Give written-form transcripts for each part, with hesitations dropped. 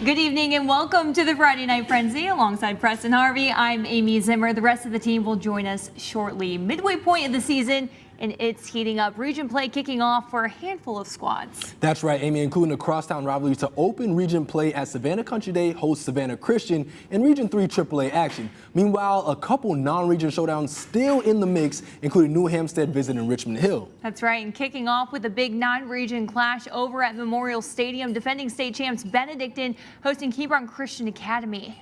Good evening and welcome to the Friday Night Frenzy. Alongside Preston Harvey, I'm Amy Zimmer. The rest of the team will join us shortly. Midway point of the season, and it's heating up. Region play kicking off for a handful of squads. That's right, Amy, including the crosstown rivalry to open region play as Savannah Country Day hosts Savannah Christian in Region 3 AAA action. Meanwhile, a couple non-region showdowns still in the mix, including New Hampstead visiting Richmond Hill. That's right, and kicking off with a big non-region clash over at Memorial Stadium, defending state champs Benedictine hosting Hebron Christian Academy.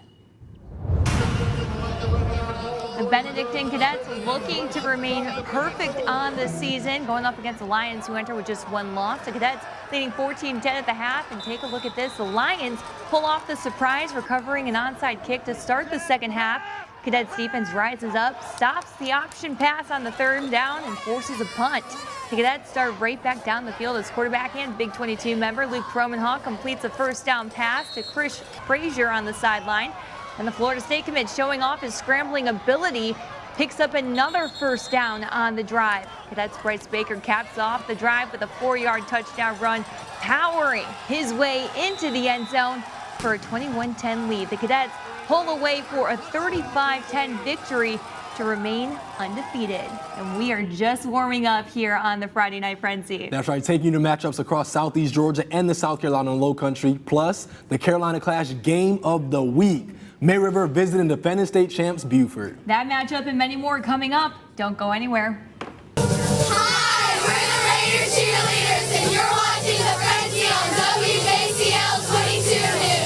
The Benedictine Cadets looking to remain perfect on the season, going up against the Lions, who enter with just one loss. The Cadets leading 14-10 at the half, and take a look at this. The Lions pull off the surprise, recovering an onside kick to start the second half. Cadets defense rises up, stops the option pass on the third down, and forces a punt. The Cadets start right back down the field as quarterback and Big 22 member Luke Cromenhawk completes a first down pass to Chris Frazier on the sideline. And the Florida State commit, showing off his scrambling ability, picks up another first down on the drive. Cadets Bryce Baker caps off the drive with a 4-yard touchdown run, powering his way into the end zone for a 21-10 lead. The Cadets pull away for a 35-10 victory to remain undefeated. And we are just warming up here on the Friday Night Frenzy. That's right, taking you to matchups across Southeast Georgia and the South Carolina Low Country, plus the Carolina Clash Game of the Week. May River visiting defending state champs Buford. That matchup and many more coming up. Don't go anywhere. Hi, we're the Raiders cheerleaders, and you're watching the Frenzy on WJCL 22 News.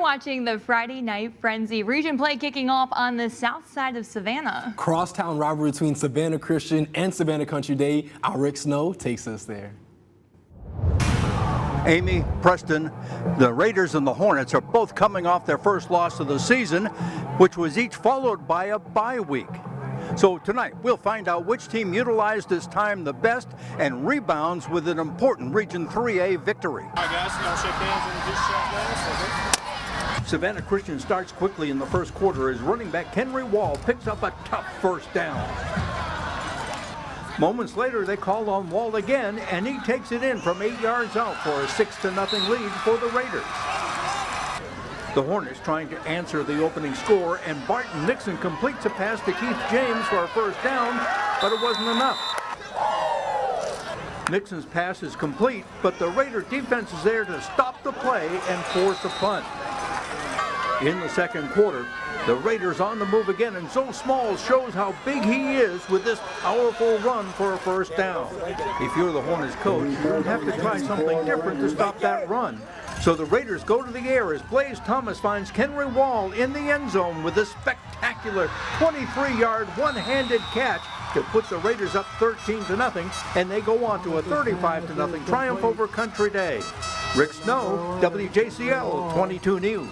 watching the Friday Night Frenzy. Region play kicking off on the south side of Savannah. Crosstown rivalry between Savannah Christian and Savannah Country Day. Our Rick Snow takes us there. Amy, Preston, the Raiders and the Hornets are both coming off their first loss of the season, which was each followed by a bye week. So tonight, we'll find out which team utilized this time the best and rebounds with an important Region 3A victory. All right, guys, y'all shake hands and just shake hands. Savannah Christian starts quickly in the first quarter as running back Henry Wall picks up a tough first down. Moments later, they call on Wall again, and he takes it in from 8 yards out for a 6-0 lead for the Raiders. The Hornets trying to answer the opening score, and Barton Nixon completes a pass to Keith James for a first down, but it wasn't enough. Nixon's pass is complete, but the Raider defense is there to stop the play and force a punt. In the second quarter, the Raiders on the move again, and Zoe Smalls shows how big he is with this powerful run for a first down. If you're the Hornets coach, you have to try something different to stop that run. So the Raiders go to the air as Blaze Thomas finds Henry Wall in the end zone with a spectacular 23-yard one-handed catch to put the Raiders up 13-0, and they go on to a 35-0 triumph over Country Day. Rick Snow, WJCL 22 News.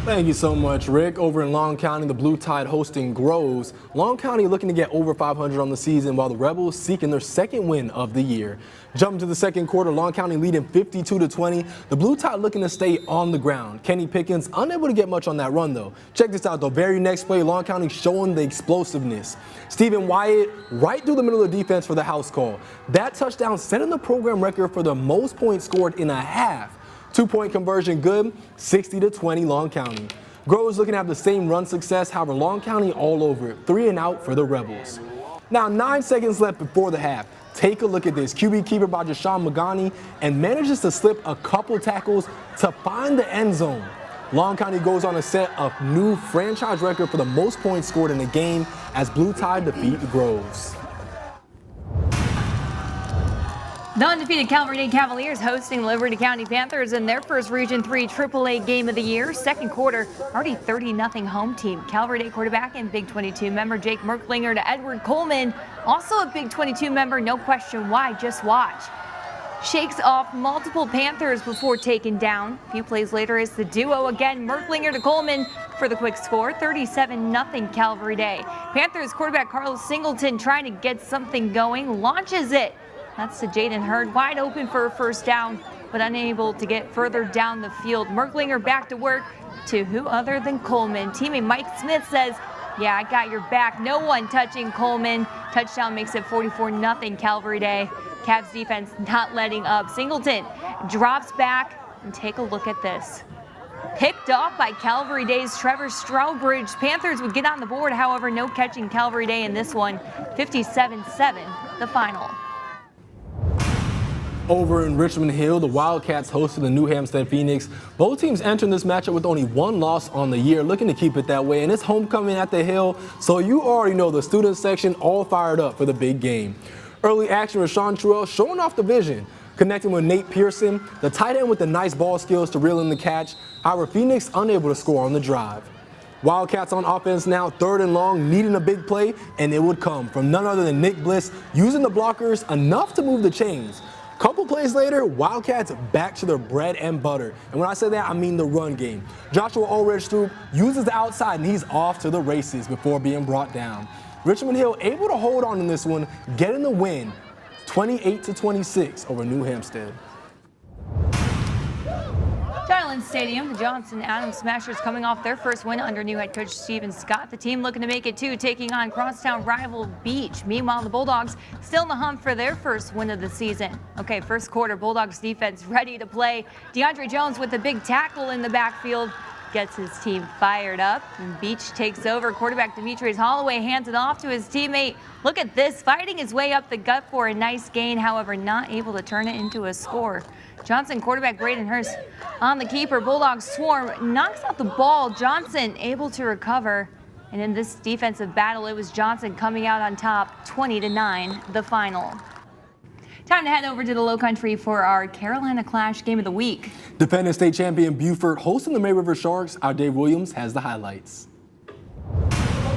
Thank you so much, Rick. Over in Long County, the Blue Tide hosting Groves. Long County looking to get over 500 on the season, while the Rebels seeking their second win of the year. Jumping to the second quarter, Long County leading 52-20. The Blue Tide looking to stay on the ground. Kenny Pickens unable to get much on that run, though. Check this out, the very next play, Long County showing the explosiveness. Stephen Wyatt right through the middle of the defense for the house call. That touchdown setting the program record for the most points scored in a half. 2-point conversion good, 60-20 Long County. Groves looking to have the same run success, however Long County all over it. 3 and out for the Rebels. Now 9 seconds left before the half. Take a look at this. QB keeper by Jashawn Magani and manages to slip a couple tackles to find the end zone. Long County goes on to set a new franchise record for the most points scored in a game as Blue Tide defeat the Groves. The undefeated Calvary Day Cavaliers hosting Liberty County Panthers in their first Region 3 AAA game of the year. Second quarter, already 30-0 home team. Calvary Day quarterback and Big 22 member Jake Merklinger to Edward Coleman. Also a Big 22 member, no question why, just watch. Shakes off multiple Panthers before taken down. A few plays later is the duo again, Merklinger to Coleman for the quick score, 37-0 Calvary Day. Panthers quarterback Carlos Singleton trying to get something going, launches it. That's to Jaden Hurd, wide open for a first down, but unable to get further down the field. Merklinger back to work to who other than Coleman. Teammate Mike Smith says, yeah, I got your back. No one touching Coleman. Touchdown makes it 44-0 Calvary Day. Cavs defense not letting up. Singleton drops back, and take a look at this. Picked off by Calvary Day's Trevor Strawbridge. Panthers would get on the board, however, no catching Calvary Day in this one. 57-7, the final. Over in Richmond Hill, the Wildcats hosted the New Hampstead Phoenix. Both teams entering this matchup with only one loss on the year, looking to keep it that way. And it's homecoming at the Hill, so you already know the student section all fired up for the big game. Early action, Rashawn Truell showing off the vision, connecting with Nate Pearson, the tight end with the nice ball skills to reel in the catch. However, Phoenix unable to score on the drive. Wildcats on offense now, 3rd and long, needing a big play, and it would come from none other than Nick Bliss, using the blockers enough to move the chains. Couple plays later, Wildcats back to their bread and butter. And when I say that, I mean the run game. Joshua Ulrich uses the outside, and he's off to the races before being brought down. Richmond Hill able to hold on in this one, getting the win, 28-26 over New Hampstead. Skyline Stadium, the Johnson Adams Smashers coming off their first win under new head coach Steven Scott. The team looking to make it too, taking on crosstown rival Beach. Meanwhile, the Bulldogs still in the hunt for their first win of the season. Okay, first quarter, Bulldogs defense ready to play. DeAndre Jones with a big tackle in the backfield gets his team fired up, and Beach takes over. Quarterback Demetrius Holloway hands it off to his teammate. Look at this, fighting his way up the gut for a nice gain, however, not able to turn it into a score. Johnson quarterback Braden Hurst on the keeper. Bulldogs swarm, knocks out the ball. Johnson able to recover. And in this defensive battle, it was Johnson coming out on top, 20-9, the final. Time to head over to the Low Country for our Carolina Clash Game of the Week. Defending state champion Buford hosting the May River Sharks. Our Dave Williams has the highlights.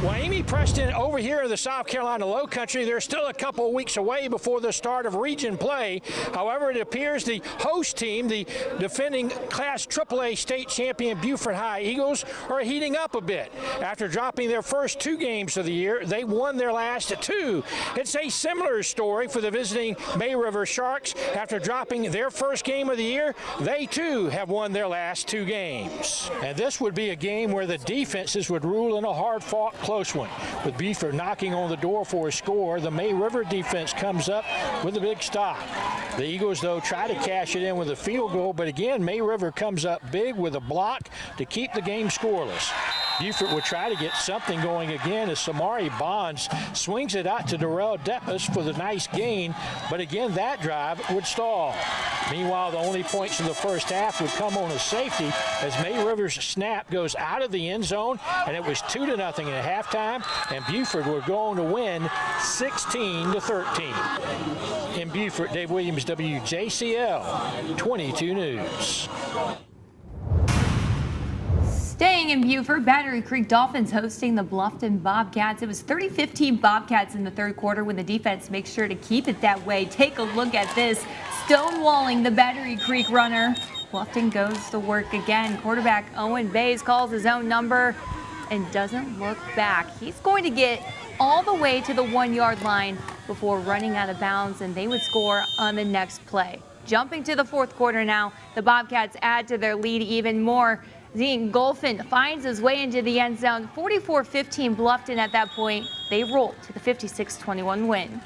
Well, Amy Preston over here in the South Carolina Low Country, they're still a couple of weeks away before the start of region play. However, it appears the host team, the defending Class AAA state champion Buford High Eagles, are heating up a bit. After dropping their first 2 games of the year, they won their last 2. It's a similar story for the visiting May River Sharks. After dropping their first game of the year, they too have won their last 2 games. And this would be a game where the defenses would rule in a hard-fought close one. With Buford knocking on the door for a score, the May River defense comes up with a big stop. The Eagles, though, try to cash it in with a field goal, but again, May River comes up big with a block to keep the game scoreless. Buford would try to get something going again as Samari Bonds swings it out to Darrell Deppes for the nice gain, but again, that drive would stall. Meanwhile, the only points in the first half would come on a safety as May River's snap goes out of the end zone, and it was 2-0 at halftime, and Buford were going to win 16-13. In Buford, Dave Williams, WJCL 22 News. Staying in Buford, Battery Creek Dolphins hosting the Bluffton Bobcats. It was 30-15 Bobcats in the third quarter when the defense makes sure to keep it that way. Take a look at this, stonewalling the Battery Creek runner. Bluffton goes to work again. Quarterback Owen Bays calls his own number and doesn't look back. He's going to get all the way to the 1-yard line before running out of bounds, and they would score on the next play. Jumping to the fourth quarter now, the Bobcats add to their lead even more. Zane Golfin finds his way into the end zone. 44-15 Bluffton at that point. They roll to the 56-21 win.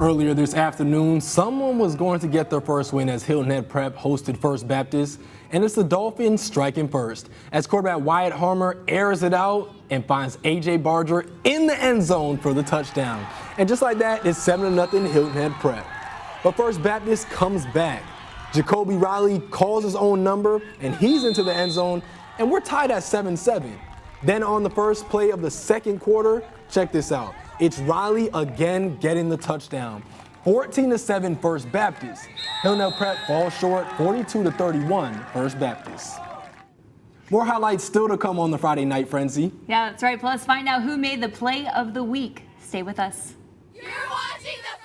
Earlier this afternoon, someone was going to get their first win as Hilton Head Prep hosted First Baptist, and it's the Dolphins striking first as quarterback Wyatt Harmer airs it out and finds A.J. Barger in the end zone for the touchdown. And just like that, it's 7-0 Hilton Head Prep. But First Baptist comes back. Jacoby Riley calls his own number, and he's into the end zone, and we're tied at 7-7. Then on the first play of the second quarter, check this out. It's Riley again getting the touchdown. 14-7 First Baptist. Hilton Head Prep falls short, 42-31 First Baptist. More highlights still to come on the Friday Night Frenzy. Yeah, that's right. Plus, find out who made the play of the week. Stay with us. You're watching the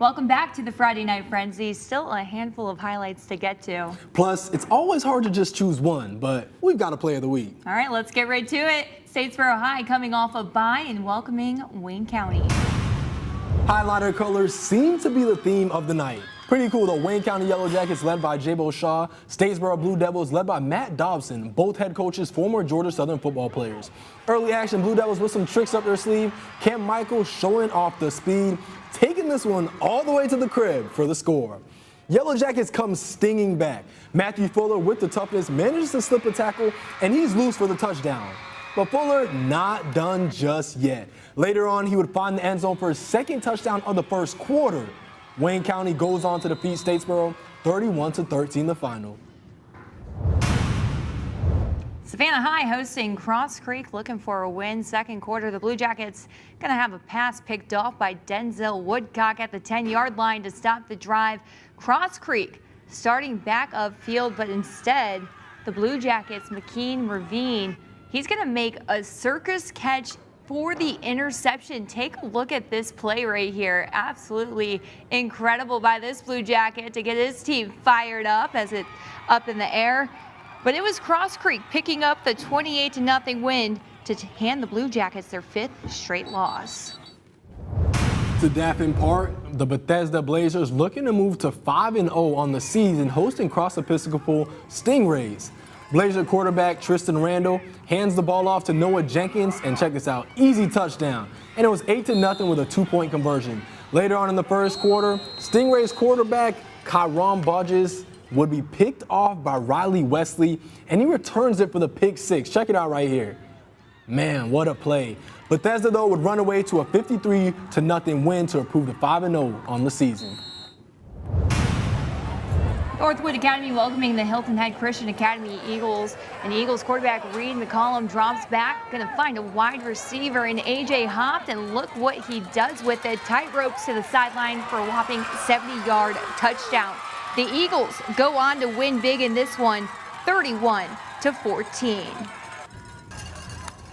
Welcome back to the Friday Night Frenzy. Still a handful of highlights to get to. Plus, it's always hard to just choose one, but we've got a play of the week. All right, let's get right to it. Statesboro High coming off a bye and welcoming Wayne County. Highlighter colors seem to be the theme of the night. Pretty cool though. Wayne County Yellow Jackets led by Jabo Shaw, Statesboro Blue Devils led by Matt Dobson, both head coaches, former Georgia Southern football players. Early action Blue Devils with some tricks up their sleeve. Cam Michael showing off the speed, taking this one all the way to the crib for the score. Yellow Jackets come stinging back. Matthew Fuller with the toughness manages to slip a tackle and he's loose for the touchdown. But Fuller not done just yet. Later on, he would find the end zone for his second touchdown of the first quarter. Wayne County goes on to defeat Statesboro 31-13 the final. Savannah High hosting Cross Creek, looking for a win. Second quarter, the Blue Jackets going to have a pass picked off by Denzel Woodcock at the 10-yard line to stop the drive. Cross Creek starting back upfield, but instead, the Blue Jackets, McKean Ravine, he's going to make a circus catch for the interception. Take a look at this play right here. Absolutely incredible by this Blue Jacket to get his team fired up as it's up in the air. But it was Cross Creek picking up the 28-0 win to hand the Blue Jackets their 5th straight loss. To Daffin Park, the Bethesda Blazers looking to move to 5-0 on the season, hosting Cross Episcopal Stingrays. Blazer quarterback Tristan Randall hands the ball off to Noah Jenkins, and check this out, easy touchdown. And it was 8-0 with a 2-point conversion. Later on in the first quarter, Stingrays quarterback Kyron Bodges would be picked off by Riley Wesley, and he returns it for the pick 6. Check it out right here. Man, what a play. Bethesda, though, would run away to a 53-0 win to improve to 5-0 on the season. Northwood Academy welcoming the Hilton Head Christian Academy Eagles. And Eagles quarterback Reed McCollum drops back, going to find a wide receiver in A.J. Hoft, and look what he does with it. Tight ropes to the sideline for a whopping 70-yard touchdown. The Eagles go on to win big in this one, 31-14.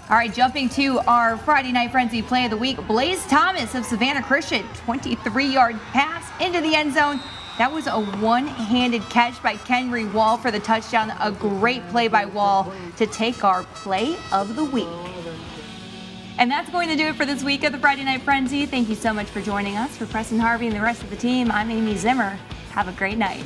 All right, jumping to our Friday Night Frenzy play of the week. Blaze Thomas of Savannah Christian, 23-yard pass into the end zone. That was a one-handed catch by Kenry Wall for the touchdown. A great play by Wall to take our play of the week. And that's going to do it for this week of the Friday Night Frenzy. Thank you so much for joining us. For Preston Harvey and the rest of the team, I'm Amy Zimmer. Have a great night.